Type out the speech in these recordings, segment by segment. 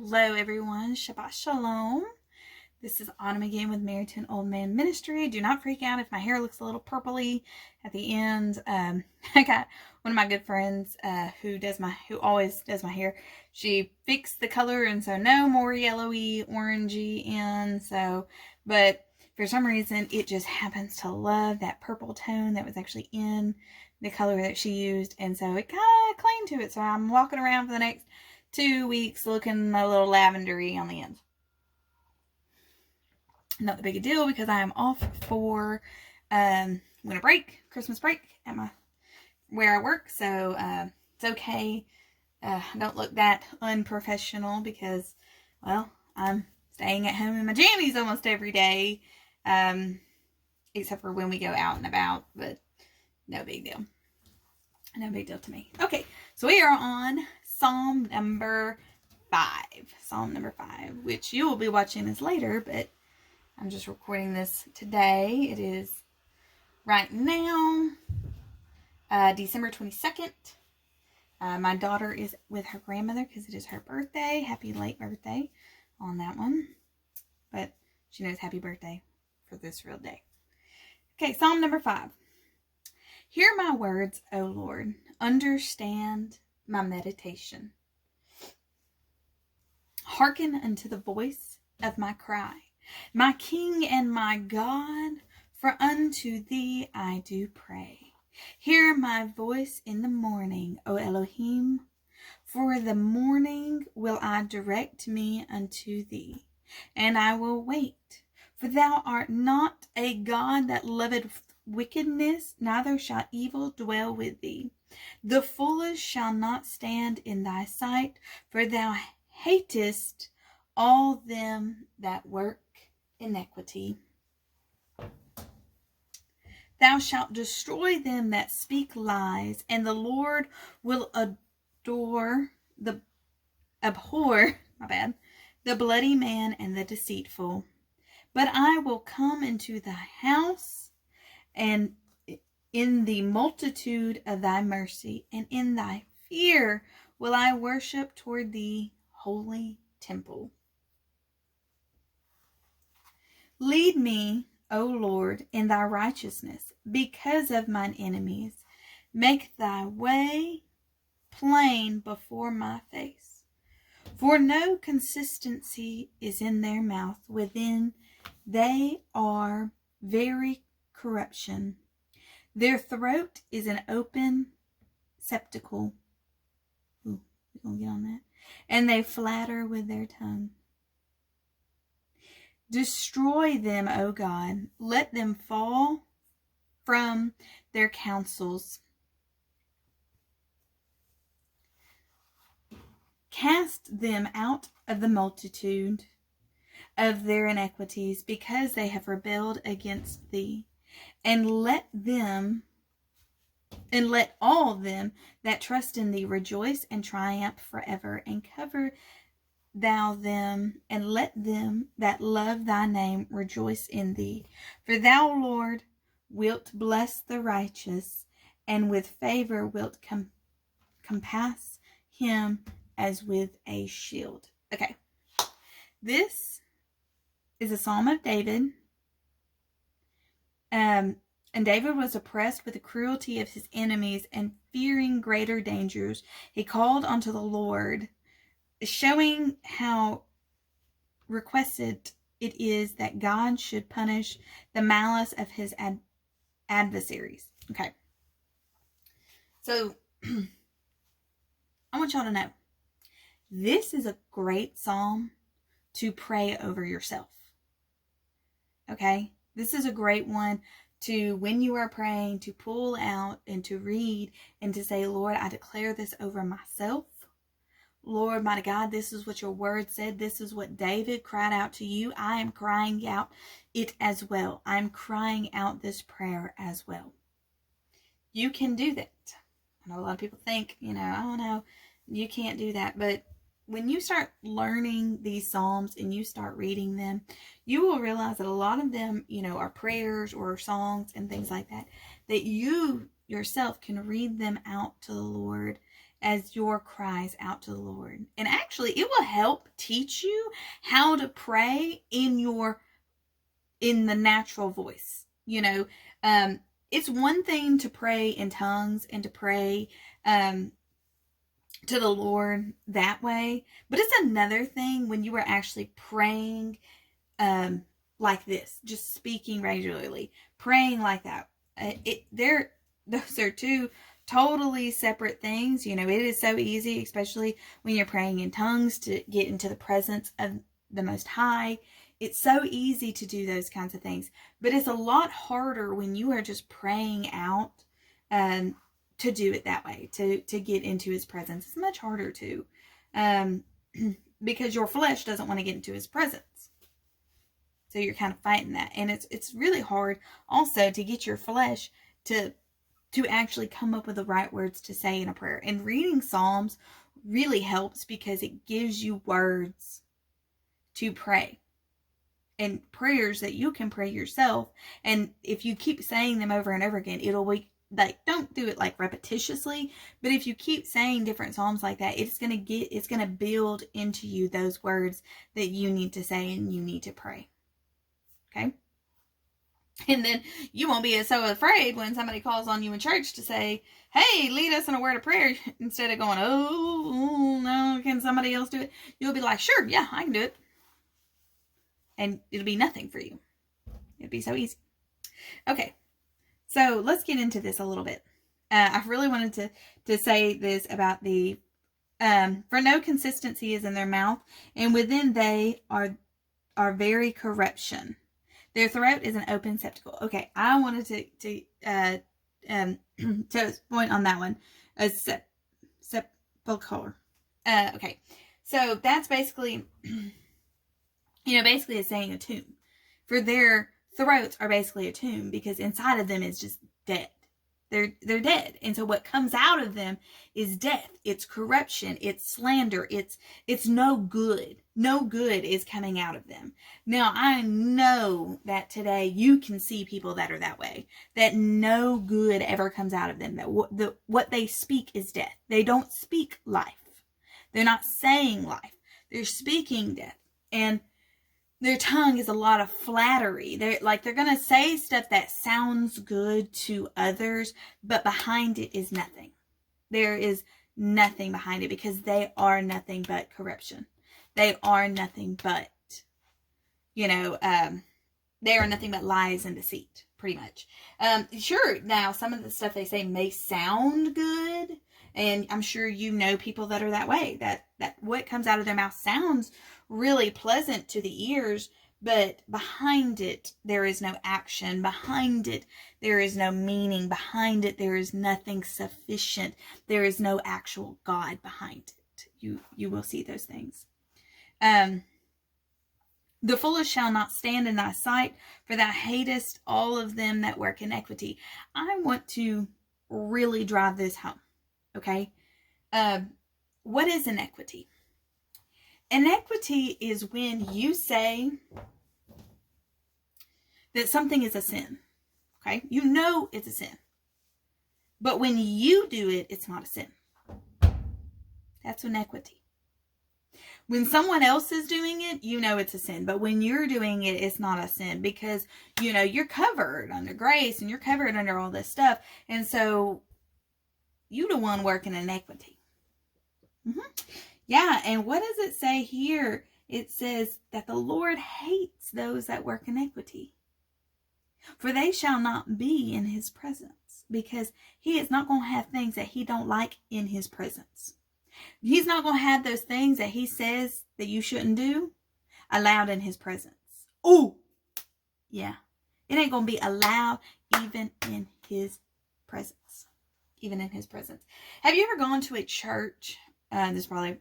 Hello everyone, Shabbat Shalom. This is Autumn again with Married to an Old Man Ministry. Do not freak out if my hair looks a little purpley at the end. I got one of my good friends who always does my hair. She fixed the color, and so no more yellowy, orangey in. But for some reason, it just happens to love that purple tone that was actually in the color that she used, and so it kind of clung to it. So I'm walking around for the next 2 weeks looking a little lavendery on the ends. Not the big a deal because I am off for winter break, Christmas break at where I work. So it's okay. I don't look that unprofessional because, well, I'm staying at home in my jammies almost every day, except for when we go out and about. But no big deal. No big deal to me. Okay, so we are on Psalm number 5. Psalm number 5, which you will be watching this later, but I'm just recording this today. It is right now December 22nd. My daughter is with her grandmother because it is her birthday. Happy late birthday on that one. But she knows happy birthday for this real day. Okay, Psalm number 5. Hear my words, O Lord. Understand my meditation. Hearken unto the voice of my cry, my King and my God, for unto thee I do pray. Hear my voice in the morning, O Elohim, for the morning will I direct me unto thee, and I will wait. For thou art not a God that loveth wickedness, neither shall evil dwell with thee. The foolish shall not stand in thy sight, for thou hatest all them that work iniquity. Thou shalt destroy them that speak lies, and the Lord will abhor the bloody man and the deceitful. But I will come into thy house, and in the multitude of thy mercy, and in thy fear will I worship toward thee, holy temple. Lead me, O Lord, in thy righteousness, because of mine enemies. Make thy way plain before my face. For no consistency is in their mouth. Within they are very corruption. Their throat is an open sepulchre. Ooh, we're going to get on that. And they flatter with their tongue. Destroy them, O God. Let them fall from their counsels. Cast them out of the multitude of their iniquities, because they have rebelled against thee. And let all them that trust in thee rejoice and triumph forever. And cover thou them, and let them that love thy name rejoice in thee. For thou, Lord, wilt bless the righteous, and with favor wilt compass him as with a shield. Okay, this is a Psalm of David. And David was oppressed with the cruelty of his enemies, and fearing greater dangers, he called unto the Lord, showing how requested it is that God should punish the malice of his adversaries. Okay. So, I want y'all to know, this is a great psalm to pray over yourself. Okay? This is a great one to, when you are praying, to pull out and to read and to say, Lord, I declare this over myself. Lord, mighty God, this is what your word said. This is what David cried out to you. I am crying out it as well. I'm crying out this prayer as well. You can do that. I know a lot of people think, oh no, you can't do that. But when you start learning these Psalms and you start reading them, you will realize that a lot of them, are prayers or songs and things like that, that you yourself can read them out to the Lord as your cries out to the Lord. And actually, it will help teach you how to pray in the natural voice. It's one thing to pray in tongues and to pray to the Lord that way, but it's another thing when you are actually praying like this, just speaking regularly, praying like that. Those are two totally separate things. It is so easy, especially when you're praying in tongues, to get into the presence of the Most High. It's so easy to do those kinds of things, but it's a lot harder when you are just praying out to do it that way, to get into His presence. It's much harder to, because your flesh doesn't want to get into His presence. So you're kind of fighting that. And it's really hard also to get your flesh to actually come up with the right words to say in a prayer. And reading Psalms really helps because it gives you words to pray. And prayers that you can pray yourself. And if you keep saying them over and over again, it'll be like, don't do it like repetitiously, but if you keep saying different psalms like that, it's going to build into you those words that you need to say and you need to pray. Okay? And then you won't be so afraid when somebody calls on you in church to say, hey, lead us in a word of prayer, instead of going, oh no, can somebody else do it? You'll be like, sure, yeah, I can do it. And it'll be nothing for you. It'll be so easy. Okay, so let's get into this a little bit. I really wanted to say this about the, for no consistency is in their mouth, and within they are very corruption. Their throat is an open sepulchre. Okay, I wanted to point on that one. A sepulchre. Okay, so that's basically, basically it's saying a tomb. For their throats are basically a tomb because inside of them is just dead. They're dead. And so what comes out of them is death. It's corruption. It's slander. It's no good. No good is coming out of them. Now, I know that today you can see people that are that way, that no good ever comes out of them, that what they speak is death. They don't speak life. They're not saying life. They're speaking death. And their tongue is a lot of flattery. They're going to say stuff that sounds good to others, but behind it is nothing. There is nothing behind it because they are nothing but corruption. They are nothing but, they are nothing but lies and deceit, pretty much. Sure, now some of the stuff they say may sound good, and I'm sure you know people that are that way, that what comes out of their mouth sounds really pleasant to the ears, but behind it, there is no action. Behind it, there is no meaning. Behind it, there is nothing sufficient. There is no actual God behind it. You will see those things. The foolish shall not stand in thy sight, for thou hatest all of them that work iniquity. I want to really drive this home. Okay? What is iniquity? Iniquity is when you say that something is a sin. Okay? You know it's a sin. But when you do it, it's not a sin. That's iniquity. When someone else is doing it, you know it's a sin. But when you're doing it, it's not a sin because, you're covered under grace and you're covered under all this stuff. And so you the one working iniquity. Mm-hmm. Yeah, and what does it say here? It says that the Lord hates those that work iniquity. For they shall not be in his presence. Because he is not going to have things that he don't like in his presence. He's not going to have those things that he says that you shouldn't do allowed in his presence. Oh, yeah. It ain't going to be allowed even in his presence. Even in his presence. Have you ever gone to a church? This is probably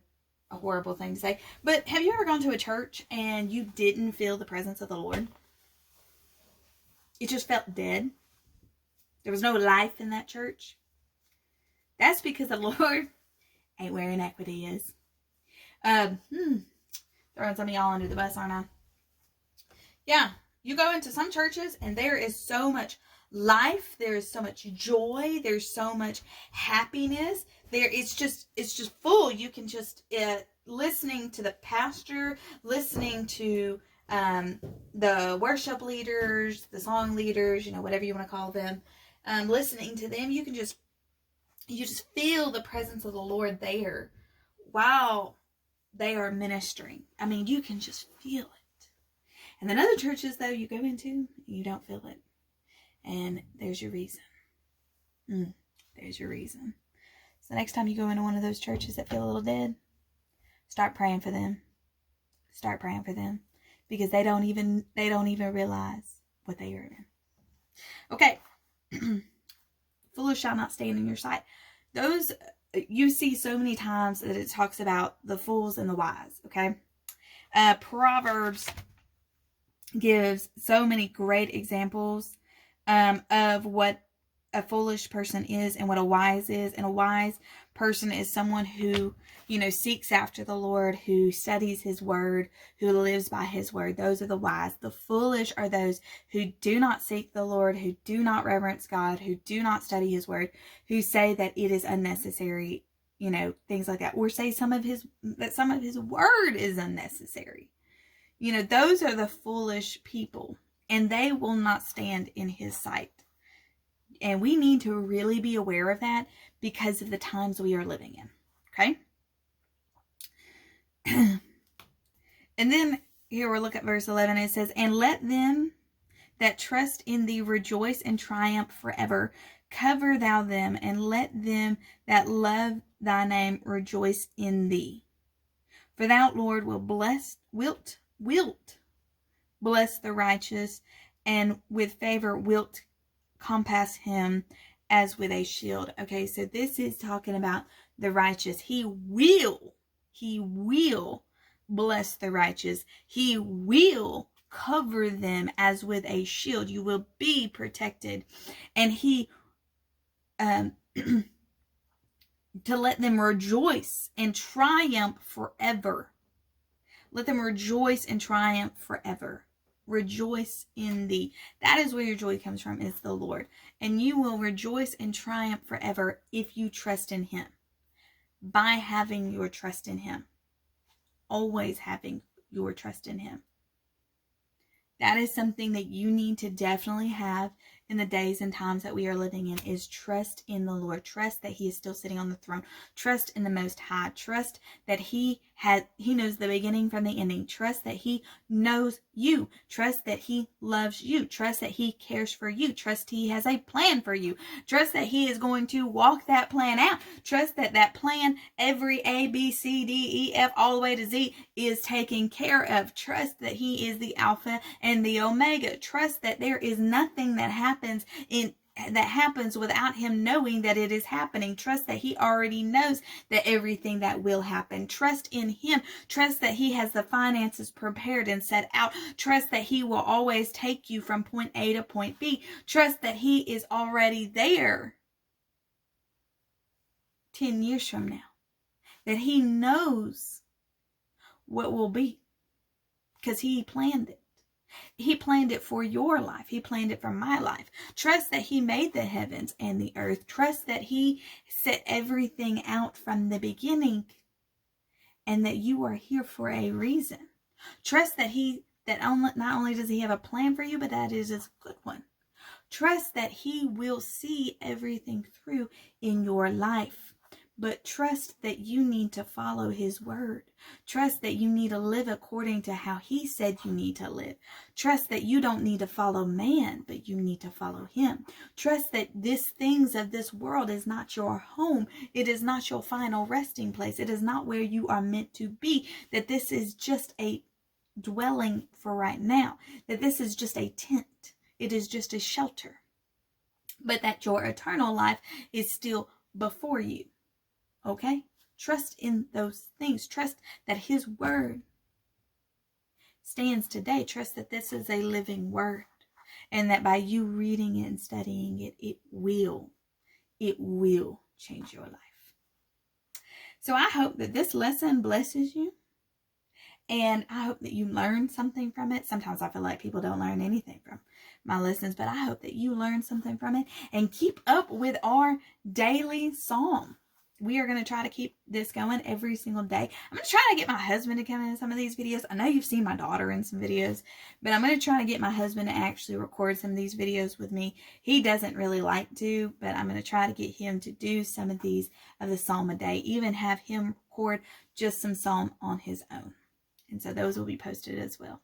a horrible thing to say. But have you ever gone to a church and you didn't feel the presence of the Lord? It just felt dead. There was no life in that church. That's because the Lord ain't where iniquity is. Throwing some of y'all under the bus, aren't I? Yeah, you go into some churches and there is so much life. There is so much joy. There's so much happiness. It's just full. You can just, listening to the pastor, listening to the worship leaders, the song leaders, whatever you want to call them, listening to them, you just feel the presence of the Lord there while they are ministering. I mean, you can just feel it. And then other churches, though, you go into, you don't feel it. And there's your reason. There's your reason. So next time you go into one of those churches that feel a little dead, start praying for them. Start praying for them. Because they don't even realize what they are in. Okay. Foolish shall not stand in your sight. Those, you see so many times that it talks about the fools and the wise. Okay. Proverbs gives so many great examples of what a foolish person is and what a wise is. And a wise person is someone who, seeks after the Lord, who studies his word, who lives by his word. Those are the wise. The foolish are those who do not seek the Lord, who do not reverence God, who do not study his word, who say that it is unnecessary, things like that, or say some of his word is unnecessary. Those are the foolish people, and they will not stand in his sight. And we need to really be aware of that because of the times we are living in. Okay? And then here we'll look at verse 11. It says, and let them that trust in thee rejoice and triumph forever. Cover thou them, and let them that love thy name rejoice in thee. For thou, Lord, wilt bless the righteous, and with favor wilt compass him as with a shield. Okay, so this is talking about the righteous. He will bless the righteous. He will cover them as with a shield. You will be protected. And he to let them rejoice and triumph forever. Let them rejoice and triumph forever. Rejoice in thee. That is where your joy comes from, is the Lord. And you will rejoice and triumph forever if you trust in him. By having your trust in him. Always having your trust in him. That is something that you need to definitely have in the days and times that we are living in, is trust in the Lord. Trust that he is still sitting on the throne. Trust in the Most High. Trust that he knows the beginning from the ending. Trust that he knows you. Trust that he loves you. Trust that he cares for you. Trust he has a plan for you. Trust that he is going to walk that plan out. Trust that that plan, every A, B, C, D, E, F, all the way to Z, is taken care of. Trust that he is the Alpha and the Omega. Trust that there is nothing that happens without him knowing that it is happening. Trust that he already knows that everything that will happen. Trust in him. Trust that he has the finances prepared and set out. Trust that he will always take you from point A to point B. Trust that he is already there 10 years from now. That he knows what will be, because he planned it. He planned it for your life. He planned it for my life. Trust that he made the heavens and the earth. Trust that he set everything out from the beginning, and that you are here for a reason. Trust that not only does he have a plan for you, but that it is a good one. Trust that he will see everything through in your life. But trust that you need to follow his word. Trust that you need to live according to how he said you need to live. Trust that you don't need to follow man, but you need to follow him. Trust that these things of this world is not your home. It is not your final resting place. It is not where you are meant to be. That this is just a dwelling for right now. That this is just a tent. It is just a shelter. But that your eternal life is still before you. Okay? Trust in those things. Trust that his word stands today. Trust that this is a living word. And that by you reading it and studying it, it will change your life. So I hope that this lesson blesses you. And I hope that you learn something from it. Sometimes I feel like people don't learn anything from my lessons, but I hope that you learned something from it and keep up with our daily psalm. We are going to try to keep this going every single day. I'm going to try to get my husband to come in some of these videos. I know you've seen my daughter in some videos, but I'm going to try to get my husband to actually record some of these videos with me. He doesn't really like to, but I'm going to try to get him to do some of these of the psalm a day, even have him record just some psalm on his own. And so those will be posted as well.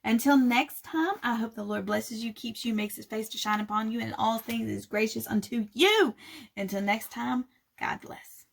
Until next time, I hope the Lord blesses you, keeps you, makes his face to shine upon you, and in all things is gracious unto you. Until next time, God bless.